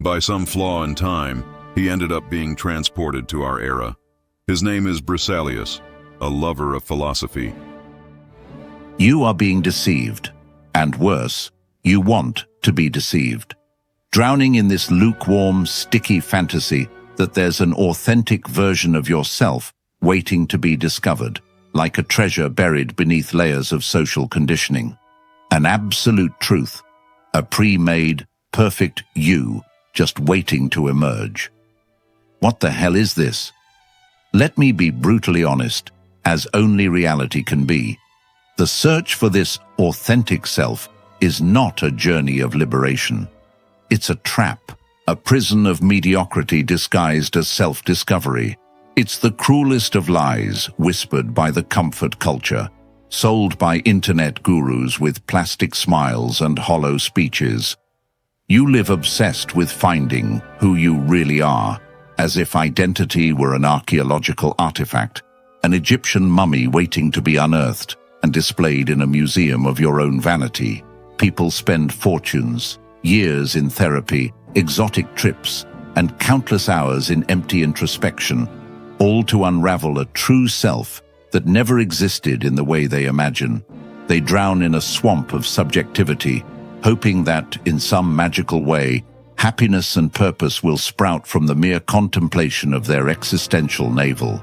By some flaw in time, he ended up being transported to our era. His name is Brisalious, a lover of philosophy. You are being deceived, and worse, you want to be deceived. Drowning in this lukewarm, sticky fantasy that there's an authentic version of yourself waiting to be discovered, like a treasure buried beneath layers of social conditioning. An absolute truth, a pre-made, perfect you just waiting to emerge. What the hell is this? Let me be brutally honest, as only reality can be. The search for this authentic self is not a journey of liberation. It's a trap, a prison of mediocrity disguised as self-discovery. It's the cruelest of lies whispered by the comfort culture, sold by internet gurus with plastic smiles and hollow speeches. You live obsessed with finding who you really are, as if identity were an archaeological artifact, an Egyptian mummy waiting to be unearthed and displayed in a museum of your own vanity. People spend fortunes, years in therapy, exotic trips, and countless hours in empty introspection, all to unravel a true self that never existed in the way they imagine. They drown in a swamp of subjectivity, hoping that, in some magical way, happiness and purpose will sprout from the mere contemplation of their existential navel.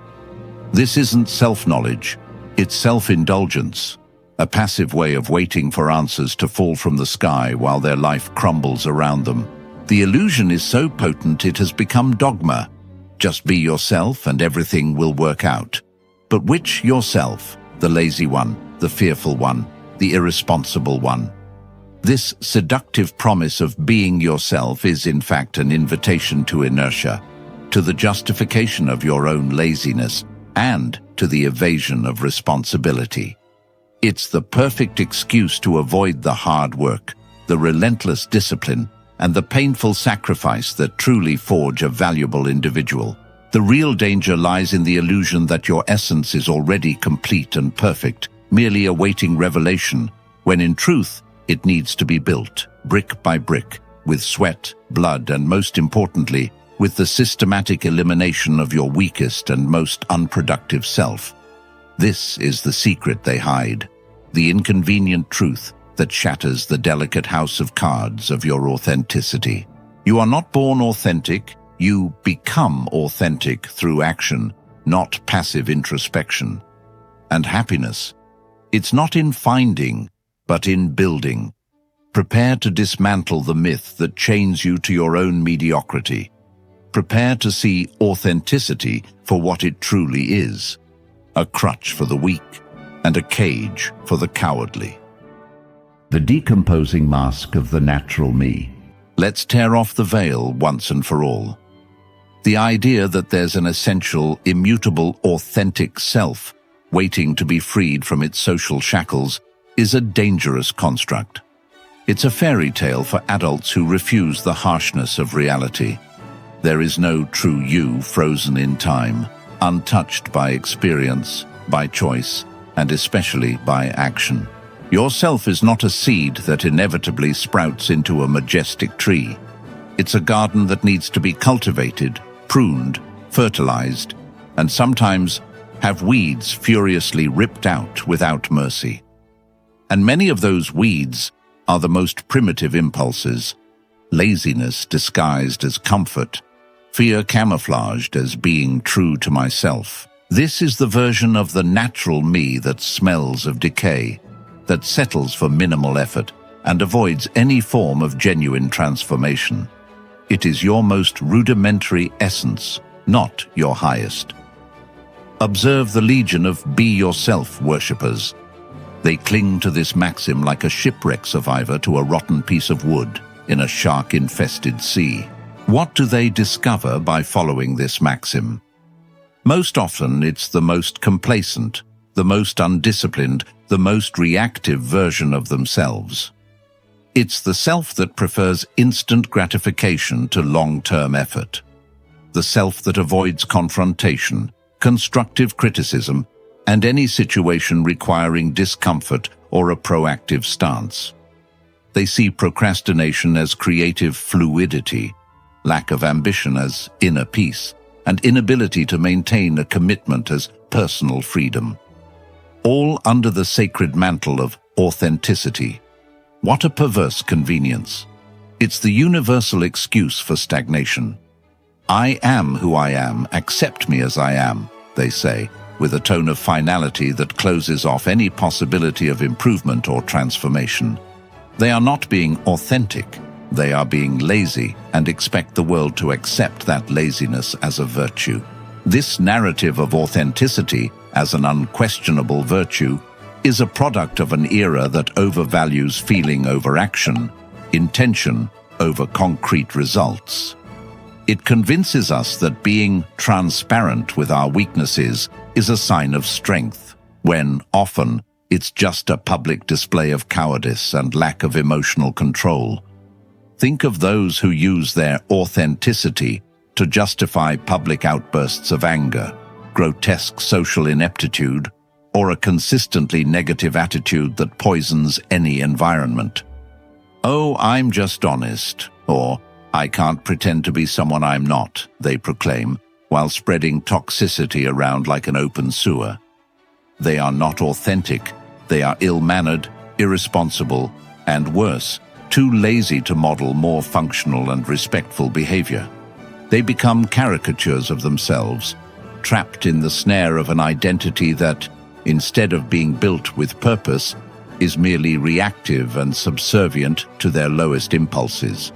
This isn't self-knowledge, it's self-indulgence, a passive way of waiting for answers to fall from the sky while their life crumbles around them. The illusion is so potent it has become dogma. Just be yourself and everything will work out. But which yourself? The lazy one, the fearful one, the irresponsible one? This seductive promise of being yourself is in fact an invitation to inertia, to the justification of your own laziness, and to the evasion of responsibility. It's the perfect excuse to avoid the hard work, the relentless discipline, and the painful sacrifice that truly forge a valuable individual. The real danger lies in the illusion that your essence is already complete and perfect, merely awaiting revelation, when in truth, it needs to be built, brick by brick, with sweat, blood, and most importantly, with the systematic elimination of your weakest and most unproductive self. This is the secret they hide, the inconvenient truth that shatters the delicate house of cards of your authenticity. You are not born authentic, you become authentic through action, not passive introspection. And happiness, it's not in finding, but in building. Prepare to dismantle the myth that chains you to your own mediocrity. Prepare to see authenticity for what it truly is, a crutch for the weak and a cage for the cowardly. The decomposing mask of the natural me. Let's tear off the veil once and for all. The idea that there's an essential, immutable, authentic self waiting to be freed from its social shackles is a dangerous construct. It's a fairy tale for adults who refuse the harshness of reality. There is no true you frozen in time, untouched by experience, by choice, and especially by action. Yourself is not a seed that inevitably sprouts into a majestic tree. It's a garden that needs to be cultivated, pruned, fertilized, and sometimes have weeds furiously ripped out without mercy. And many of those weeds are the most primitive impulses: laziness disguised as comfort, fear camouflaged as being true to myself. This is the version of the natural me that smells of decay, that settles for minimal effort and avoids any form of genuine transformation. It is your most rudimentary essence, not your highest. Observe the legion of be-yourself worshippers. They cling to this maxim like a shipwreck survivor to a rotten piece of wood in a shark-infested sea. What do they discover by following this maxim? Most often, it's the most complacent, the most undisciplined, the most reactive version of themselves. It's the self that prefers instant gratification to long-term effort. The self that avoids confrontation, constructive criticism, and any situation requiring discomfort or a proactive stance. They see procrastination as creative fluidity, lack of ambition as inner peace, and inability to maintain a commitment as personal freedom. All under the sacred mantle of authenticity. What a perverse convenience. It's the universal excuse for stagnation. I am who I am, accept me as I am, they say, with a tone of finality that closes off any possibility of improvement or transformation. They are not being authentic, they are being lazy and expect the world to accept that laziness as a virtue. This narrative of authenticity as an unquestionable virtue is a product of an era that overvalues feeling over action, intention over concrete results. It convinces us that being transparent with our weaknesses is a sign of strength, when often it's just a public display of cowardice and lack of emotional control. Think of those who use their authenticity to justify public outbursts of anger, grotesque social ineptitude, or a consistently negative attitude that poisons any environment. "Oh, I'm just honest," or "I can't pretend to be someone I'm not," they proclaim, while spreading toxicity around like an open sewer. They are not authentic, they are ill-mannered, irresponsible, and worse, too lazy to model more functional and respectful behavior. They become caricatures of themselves, trapped in the snare of an identity that, instead of being built with purpose, is merely reactive and subservient to their lowest impulses.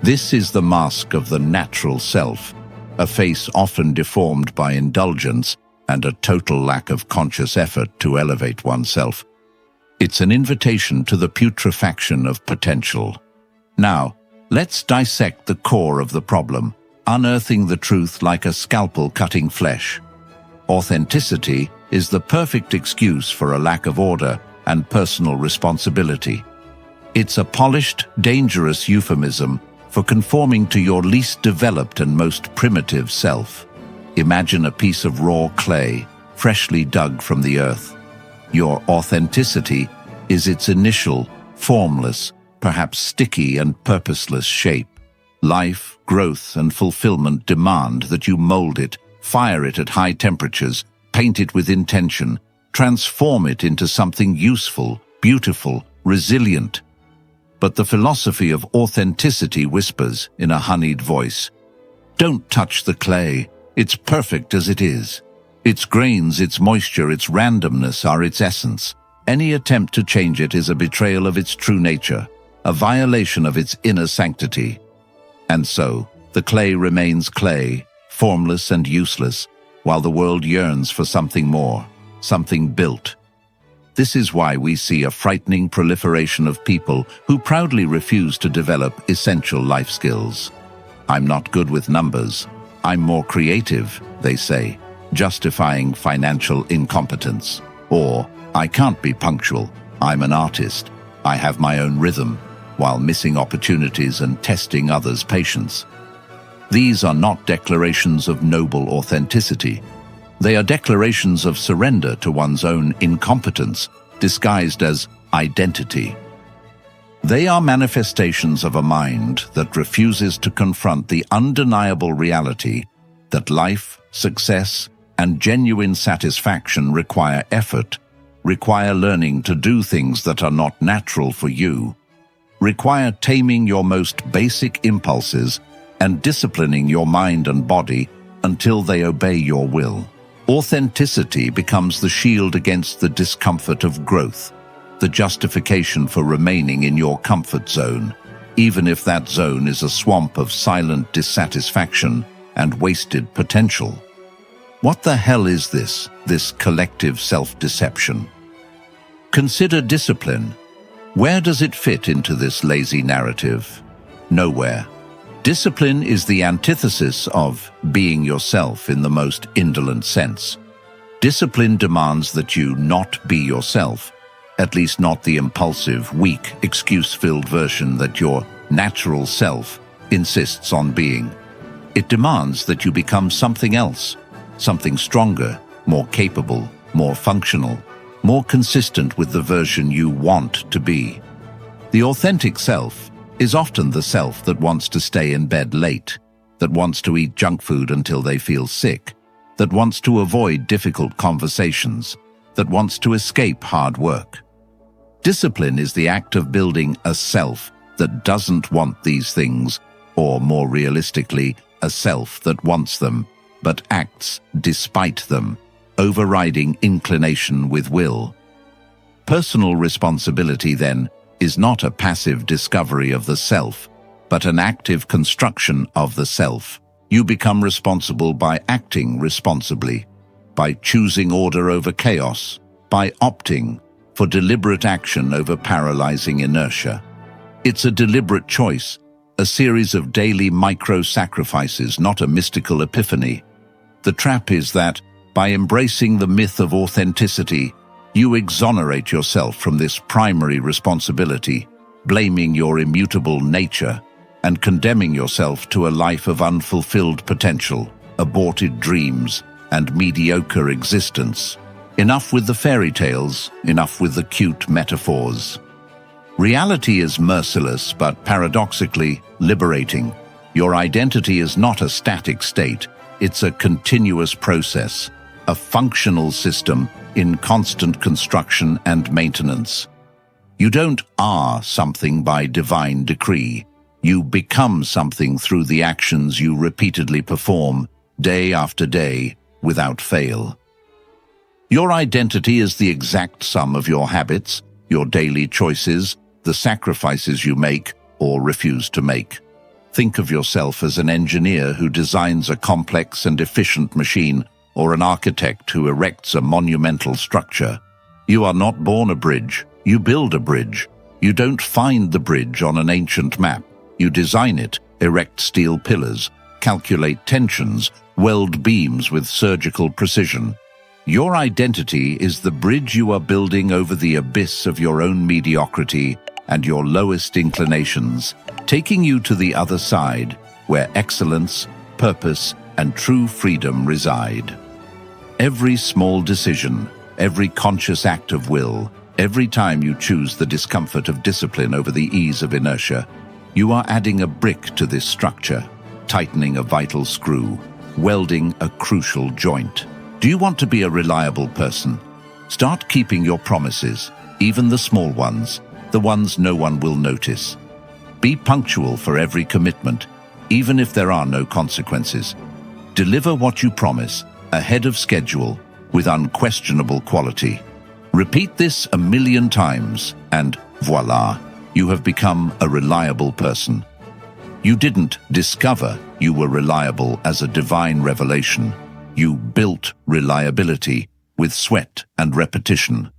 This is the mask of the natural self, a face often deformed by indulgence and a total lack of conscious effort to elevate oneself. It's an invitation to the putrefaction of potential. Now, let's dissect the core of the problem, unearthing the truth like a scalpel cutting flesh. Authenticity is the perfect excuse for a lack of order and personal responsibility. It's a polished, dangerous euphemism for conforming to your least developed and most primitive self. Imagine a piece of raw clay, freshly dug from the earth. Your authenticity is its initial, formless, perhaps sticky and purposeless shape. Life, growth, and fulfillment demand that you mold it, fire it at high temperatures, paint it with intention, transform it into something useful, beautiful, resilient. But the philosophy of authenticity whispers in a honeyed voice, "Don't touch the clay. It's perfect as it is. Its grains, its moisture, its randomness are its essence. Any attempt to change it is a betrayal of its true nature, a violation of its inner sanctity." And so, the clay remains clay, formless and useless, while the world yearns for something more, something built. This is why we see a frightening proliferation of people who proudly refuse to develop essential life skills. "I'm not good with numbers. I'm more creative," they say, justifying financial incompetence. Or, "I can't be punctual. I'm an artist. I have my own rhythm," while missing opportunities and testing others' patience. These are not declarations of noble authenticity. They are declarations of surrender to one's own incompetence, disguised as identity. They are manifestations of a mind that refuses to confront the undeniable reality that life, success, and genuine satisfaction require effort, require learning to do things that are not natural for you, require taming your most basic impulses and disciplining your mind and body until they obey your will. Authenticity becomes the shield against the discomfort of growth, the justification for remaining in your comfort zone, even if that zone is a swamp of silent dissatisfaction and wasted potential. What the hell is this collective self-deception? Consider discipline. Where does it fit into this lazy narrative? Nowhere. Discipline is the antithesis of being yourself in the most indolent sense. Discipline demands that you not be yourself, at least not the impulsive, weak, excuse-filled version that your natural self insists on being. It demands that you become something else, something stronger, more capable, more functional, more consistent with the version you want to be. The authentic self is often the self that wants to stay in bed late, that wants to eat junk food until they feel sick, that wants to avoid difficult conversations, that wants to escape hard work. Discipline is the act of building a self that doesn't want these things, or more realistically, a self that wants them, but acts despite them, overriding inclination with will. Personal responsibility, then, is not a passive discovery of the self, but an active construction of the self. You become responsible by acting responsibly, by choosing order over chaos, by opting for deliberate action over paralyzing inertia. It's a deliberate choice, a series of daily micro-sacrifices, not a mystical epiphany. The trap is that, by embracing the myth of authenticity, you exonerate yourself from this primary responsibility, blaming your immutable nature and condemning yourself to a life of unfulfilled potential, aborted dreams, and mediocre existence. Enough with the fairy tales, enough with the cute metaphors. Reality is merciless, but paradoxically liberating. Your identity is not a static state, it's a continuous process, a functional system in constant construction and maintenance. You don't are something by divine decree. You become something through the actions you repeatedly perform, day after day, without fail. Your identity is the exact sum of your habits, your daily choices, the sacrifices you make or refuse to make. Think of yourself as an engineer who designs a complex and efficient machine, or an architect who erects a monumental structure. You are not born a bridge, you build a bridge. You don't find the bridge on an ancient map. You design it, erect steel pillars, calculate tensions, weld beams with surgical precision. Your identity is the bridge you are building over the abyss of your own mediocrity and your lowest inclinations, taking you to the other side, where excellence, purpose, and true freedom reside. Every small decision, every conscious act of will, every time you choose the discomfort of discipline over the ease of inertia, you are adding a brick to this structure, tightening a vital screw, welding a crucial joint. Do you want to be a reliable person? Start keeping your promises, even the small ones, the ones no one will notice. Be punctual for every commitment, even if there are no consequences. Deliver what you promise, ahead of schedule, with unquestionable quality. Repeat this 1,000,000 times, and voila, you have become a reliable person. You didn't discover you were reliable as a divine revelation. You built reliability with sweat and repetition.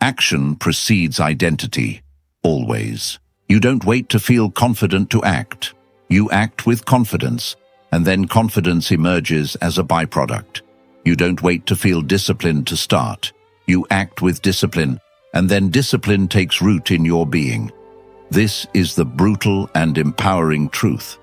Action precedes identity, always. You don't wait to feel confident to act. You act with confidence, and then confidence emerges as a byproduct. You don't wait to feel disciplined to start. You act with discipline, and then discipline takes root in your being. This is the brutal and empowering truth.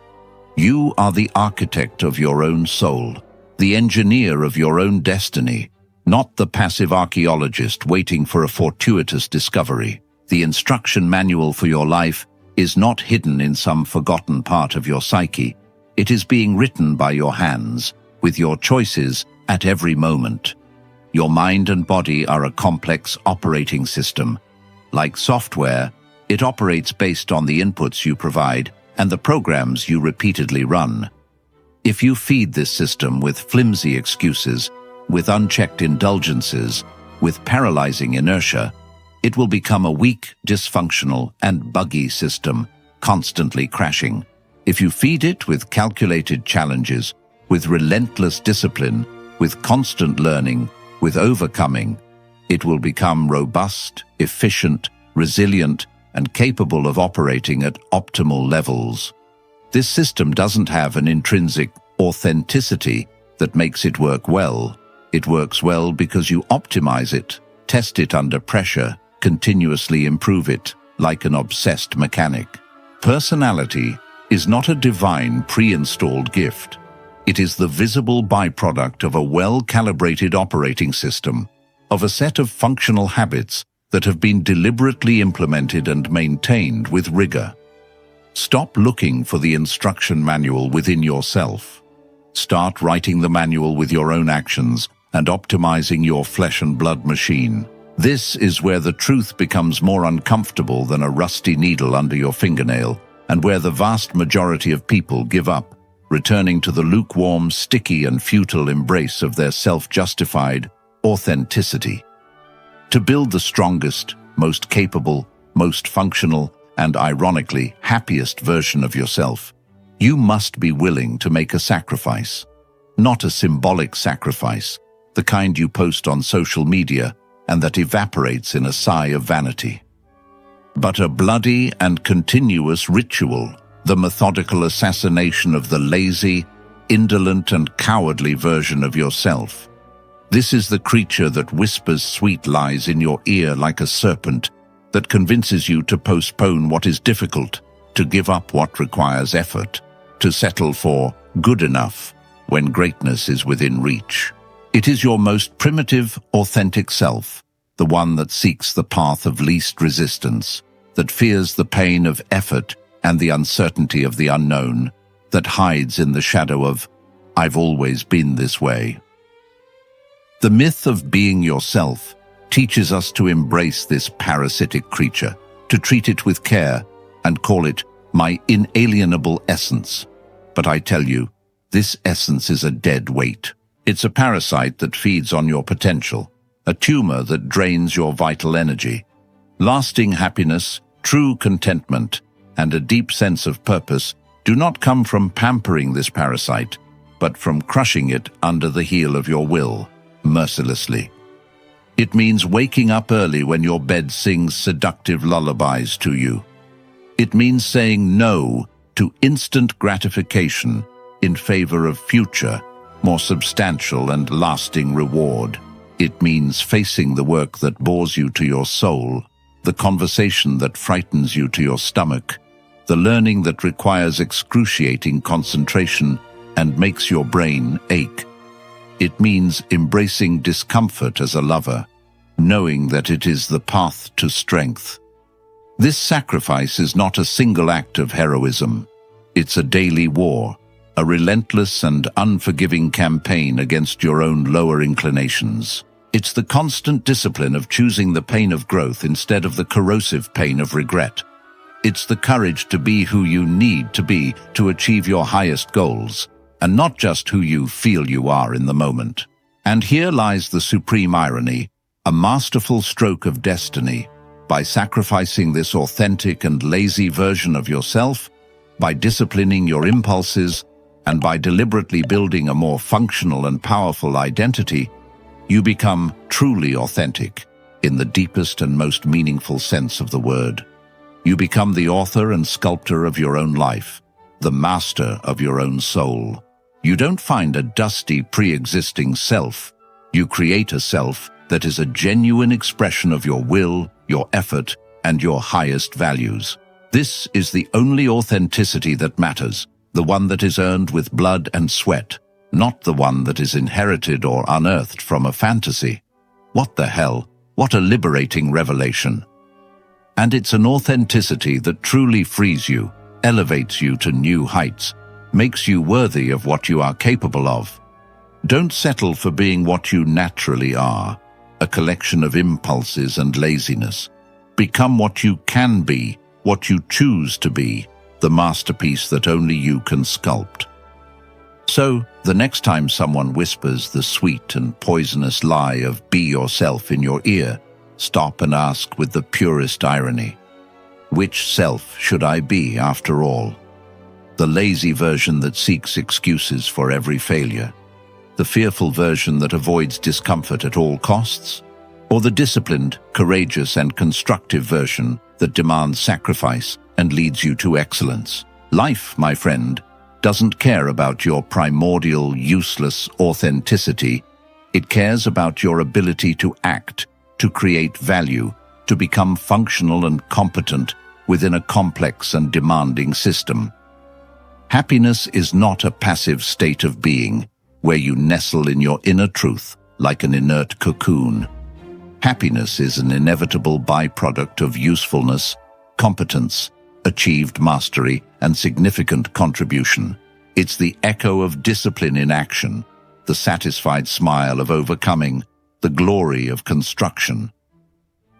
You are the architect of your own soul, the engineer of your own destiny, not the passive archaeologist waiting for a fortuitous discovery. The instruction manual for your life is not hidden in some forgotten part of your psyche. It is being written by your hands, with your choices at every moment. Your mind and body are a complex operating system. Like software, it operates based on the inputs you provide and the programs you repeatedly run. If you feed this system with flimsy excuses, with unchecked indulgences, with paralyzing inertia, it will become a weak, dysfunctional, and buggy system, constantly crashing. If you feed it with calculated challenges, with relentless discipline, with constant learning, with overcoming, it will become robust, efficient, resilient, and capable of operating at optimal levels. This system doesn't have an intrinsic authenticity that makes it work well. It works well because you optimize it, test it under pressure, continuously improve it, like an obsessed mechanic. Personality is not a divine pre-installed gift. It is the visible byproduct of a well-calibrated operating system, of a set of functional habits that have been deliberately implemented and maintained with rigor. Stop looking for the instruction manual within yourself. Start writing the manual with your own actions and optimizing your flesh and blood machine. This is where the truth becomes more uncomfortable than a rusty needle under your fingernail, and where the vast majority of people give up, returning to the lukewarm, sticky, and futile embrace of their self-justified authenticity. To build the strongest, most capable, most functional, and ironically happiest version of yourself, you must be willing to make a sacrifice. Not a symbolic sacrifice, the kind you post on social media and that evaporates in a sigh of vanity, but a bloody and continuous ritual, the methodical assassination of the lazy, indolent, and cowardly version of yourself. This is the creature that whispers sweet lies in your ear like a serpent, that convinces you to postpone what is difficult, to give up what requires effort, to settle for good enough when greatness is within reach. It is your most primitive, authentic self, the one that seeks the path of least resistance, that fears the pain of effort and the uncertainty of the unknown, that hides in the shadow of, "I've always been this way." The myth of being yourself teaches us to embrace this parasitic creature, to treat it with care and call it my inalienable essence. But I tell you, this essence is a dead weight. It's a parasite that feeds on your potential, a tumor that drains your vital energy. Lasting happiness, true contentment, and a deep sense of purpose do not come from pampering this parasite, but from crushing it under the heel of your will, mercilessly. It means waking up early when your bed sings seductive lullabies to you. It means saying no to instant gratification in favor of future, more substantial and lasting reward. It means facing the work that bores you to your soul, the conversation that frightens you to your stomach, the learning that requires excruciating concentration and makes your brain ache. It means embracing discomfort as a lover, knowing that it is the path to strength. This sacrifice is not a single act of heroism. It's a daily war, a relentless and unforgiving campaign against your own lower inclinations. It's the constant discipline of choosing the pain of growth instead of the corrosive pain of regret. It's the courage to be who you need to be to achieve your highest goals, and not just who you feel you are in the moment. And here lies the supreme irony, a masterful stroke of destiny. By sacrificing this authentic and lazy version of yourself, by disciplining your impulses, and by deliberately building a more functional and powerful identity, you become truly authentic in the deepest and most meaningful sense of the word. You become the author and sculptor of your own life, the master of your own soul. You don't find a dusty, pre-existing self. You create a self that is a genuine expression of your will, your effort, and your highest values. This is the only authenticity that matters, the one that is earned with blood and sweat, not the one that is inherited or unearthed from a fantasy. What the hell? What a liberating revelation. And it's an authenticity that truly frees you, elevates you to new heights, makes you worthy of what you are capable of. Don't settle for being what you naturally are, a collection of impulses and laziness. Become what you can be, what you choose to be, the masterpiece that only you can sculpt. So, the next time someone whispers the sweet and poisonous lie of be yourself in your ear, stop and ask with the purest irony, which self should I be after all? The lazy version that seeks excuses for every failure? The fearful version that avoids discomfort at all costs? Or the disciplined, courageous, and constructive version that demands sacrifice and leads you to excellence? Life, my friend, doesn't care about your primordial, useless authenticity. It cares about your ability to act, to create value, to become functional and competent within a complex and demanding system. Happiness is not a passive state of being where you nestle in your inner truth like an inert cocoon. Happiness is an inevitable byproduct of usefulness, competence, achieved mastery, and significant contribution. It's the echo of discipline in action, the satisfied smile of overcoming, the glory of construction.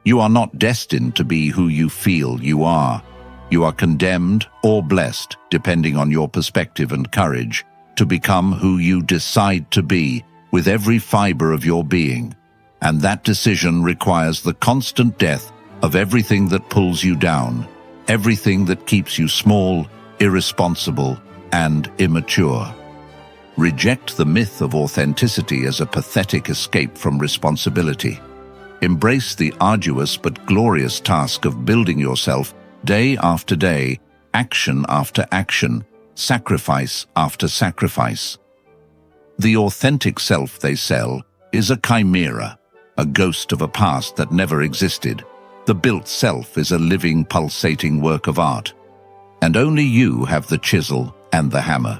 You are not destined to be who you feel you are. You are condemned or blessed, depending on your perspective and courage, to become who you decide to be with every fiber of your being. And that decision requires the constant death of everything that pulls you down, everything that keeps you small, irresponsible, and immature. Reject the myth of authenticity as a pathetic escape from responsibility. Embrace the arduous but glorious task of building yourself day after day, action after action, sacrifice after sacrifice. The authentic self they sell is a chimera, a ghost of a past that never existed. The built self is a living, pulsating work of art. And only you have the chisel and the hammer.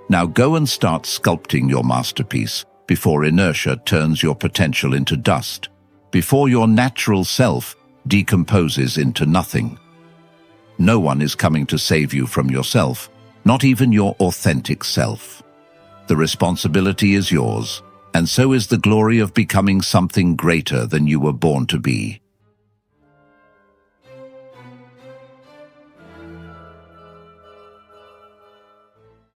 Now go and start sculpting your masterpiece before inertia turns your potential into dust, before your natural self decomposes into nothing. No one is coming to save you from yourself, not even your authentic self. The responsibility is yours, and so is the glory of becoming something greater than you were born to be.